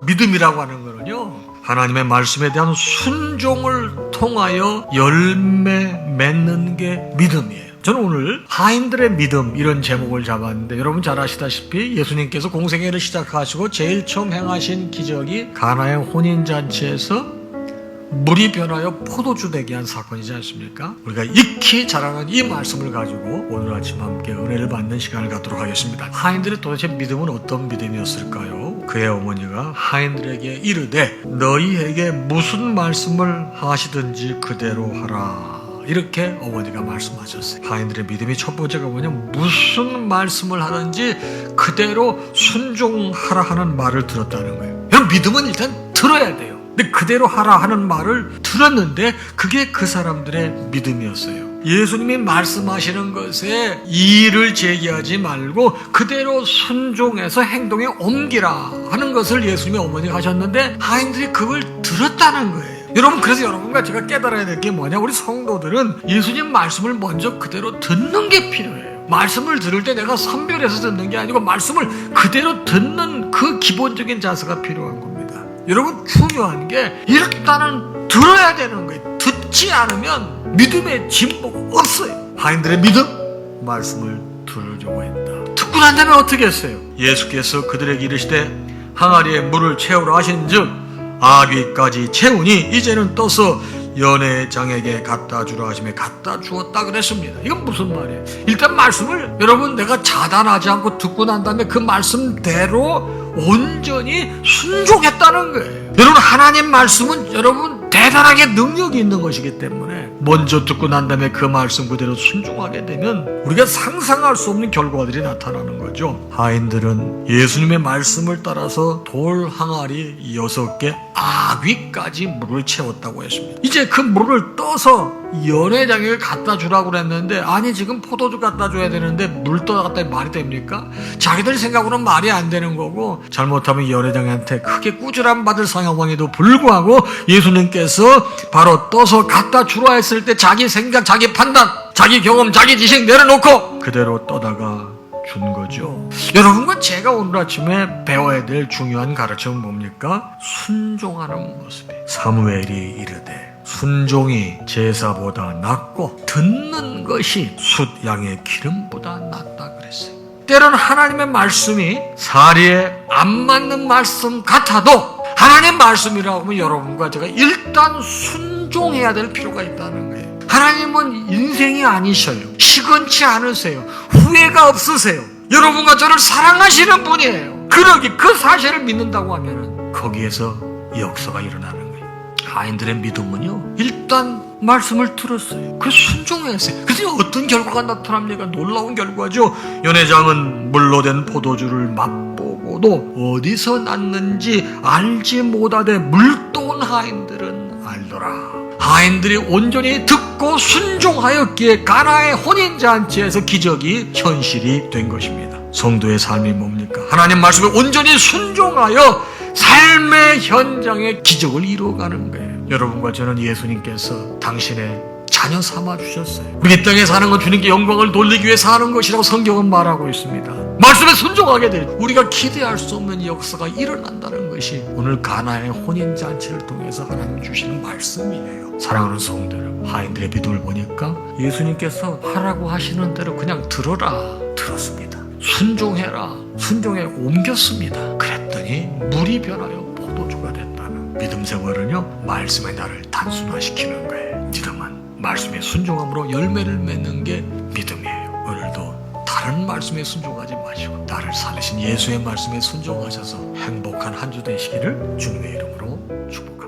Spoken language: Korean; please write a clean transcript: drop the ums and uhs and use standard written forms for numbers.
믿음이라고 하는 거는요, 하나님의 말씀에 대한 순종을 통하여 열매 맺는 게 믿음이에요. 저는 오늘 하인들의 믿음 이런 제목을 잡았는데, 여러분 잘 아시다시피 예수님께서 공생애를 시작하시고 제일 처음 행하신 기적이 가나의 혼인잔치에서 물이 변하여 포도주 되게 한 사건이지 않습니까? 우리가 익히 자라는 이 말씀을 가지고 오늘 아침 함께 은혜를 받는 시간을 갖도록 하겠습니다. 하인들의 도대체 믿음은 어떤 믿음이었을까요? 그의 어머니가 하인들에게 이르되 너희에게 무슨 말씀을 하시든지 그대로 하라, 이렇게 어머니가 말씀하셨어요. 하인들의 믿음이 첫 번째가 뭐냐면 무슨 말씀을 하든지 그대로 순종하라 하는 말을 들었다는 거예요. 여러분, 믿음은 일단 들어야 돼요. 근데 그대로 하라 하는 말을 들었는데 그게 그 사람들의 믿음이었어요. 예수님이 말씀하시는 것에 이의를 제기하지 말고 그대로 순종해서 행동에 옮기라 하는 것을 예수님의 어머니가 하셨는데 하인들이 그걸 들었다는 거예요. 여러분, 그래서 여러분과 제가 깨달아야 될 게 뭐냐, 우리 성도들은 예수님 말씀을 먼저 그대로 듣는 게 필요해요. 말씀을 들을 때 내가 선별해서 듣는 게 아니고 말씀을 그대로 듣는 그 기본적인 자세가 필요한 겁니다. 여러분, 중요한 게 일단은 들어야 되는 거예요. 듣지 않으면 믿음의 진보가 없어요. 하인들의 믿음, 말씀을 들으려고 했다. 듣고 난 다음에 어떻게 했어요? 예수께서 그들에게 이르시되 항아리에 물을 채우라 하신즉 아귀까지 채우니 이제는 떠서 연회장에게 갖다 주라 하시며 갖다 주었다 그랬습니다. 이건 무슨 말이에요? 일단 말씀을 여러분 내가 자단하지 않고 듣고 난 다음에 그 말씀대로 온전히 순종했다는 거예요. 여러분, 하나님 말씀은 여러분 대단하게 능력이 있는 것이기 때문에 먼저 듣고 난 다음에 그 말씀 그대로 순종하게 되면 우리가 상상할 수 없는 결과들이 나타나는 거죠. 하인들은 예수님의 말씀을 따라서 돌 항아리 6개 아귀까지 물을 채웠다고 했습니다. 이제 그 물을 떠서 연회장에 갖다 주라고 그랬는데, 아니 지금 포도주 갖다 줘야 되는데 물 떠갖다 말이 됩니까? 자기들 생각으로는 말이 안 되는 거고, 잘못하면 연회장한테 크게 꾸지람 받을 상황에도 불구하고 예수님께서 바로 떠서 갖다 주라 했을 때 자기 생각, 자기 판단, 자기 경험, 자기 지식 내려놓고 그대로 떠다가 준 거죠. 여러분과 제가 오늘 아침에 배워야 될 중요한 가르침은 뭡니까? 순종하는 모습이에요. 사무엘이 이르되 순종이 제사보다 낫고 듣는 것이 숫 양의 기름보다 낫다 그랬어요. 때로는 하나님의 말씀이 사리에 안 맞는 말씀 같아도 하나님의 말씀이라고 하면 여러분과 제가 일단 순종해야 될 필요가 있다는 거예요. 하나님은 인생이 아니셔요. 시건치 않으세요. 후회가 없으세요. 여러분과 저를 사랑하시는 분이에요. 그러기 그 사실을 믿는다고 하면 거기에서 역사가 일어나는 거예요. 하인들의 믿음은요, 일단 말씀을 들었어요. 그 순종했어요. 그래서 어떤 결과가 나타납니까? 놀라운 결과죠. 연회장은 물로 된 포도주를 맛보고도 어디서 났는지 알지 못하되 물도온 하인들은 알더라. 하인들이 온전히 듣고 순종하였기에 가나의 혼인잔치에서 기적이 현실이 된 것입니다. 성도의 삶이 뭡니까? 하나님 말씀에 온전히 순종하여 삶의 현장에 기적을 이루어가는 거예요. 여러분과 저는 예수님께서 당신의 자녀 삼아주셨어요. 우리 이 땅에 사는 건 주님께 영광을 돌리기 위해 사는 것이라고 성경은 말하고 있습니다. 말씀에 순종하게 될 우리가 기대할 수 없는 역사가 일어난다는 것이 오늘 가나의 혼인잔치를 통해서 하나님 주시는 말씀이에요. 사랑하는 성도들, 하인들의 믿음을 보니까 예수님께서 하라고 하시는 대로 그냥 들었습니다. 순종해라, 순종에 옮겼습니다. 그랬더니 물이 변하여 포도주가 됐다는 믿음 생활은요, 말씀의 나를 단순화시키는 거예요. 믿음은 말씀에 순종함으로 열매를 맺는 게 믿음이에요. 오늘도 다른 말씀에 순종하지 마시고 나를 살리신 예수의 말씀에 순종하셔서 행복한 한 주 되시기를 주님의 이름으로 축복합니다.